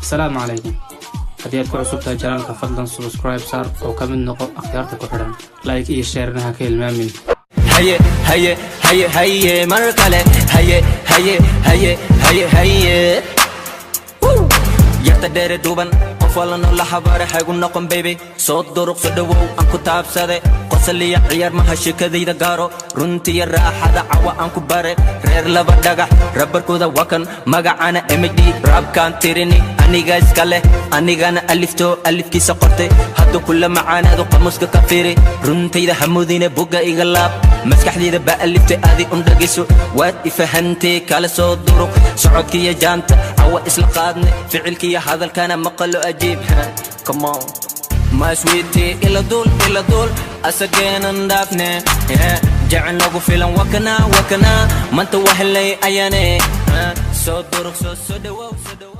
السلام عليكم. haddii aad ku cusub tahay channelka fadlan subscribe saar oo ka mid noqo akhyaarta ku xidhan like iyo share-na ha ka hilmaamin. haye haye haye haye mar kale haye haye haye haye haye yarta dheere duuban qof walano la xabaare xaygu noqon baby soo duruqso dhawow aan ku taabsade qosliya ciyaar maha sheekadayda gaaro runtii raaxada cawa aan ku bare reer laba dhagax rabarkooda wakan magacana MD rabkaan tirini aniga iskale anigana alifto alifkiisa qortay hadda kula macaanaadu qamuska ka fiiri runtayda hamuudine buga iga laab maskaxdayda ba aliftay aadi dhagiso waad ifahantay kala soo duruq socodkiya jaanta cawa isla qaadne ficilkiya hadalkana maqalo ajiib come on my sweetie ila dul asageenan dhaafne jacel nagu filan wakana manta wahlay ayane soo duruq soo dhawow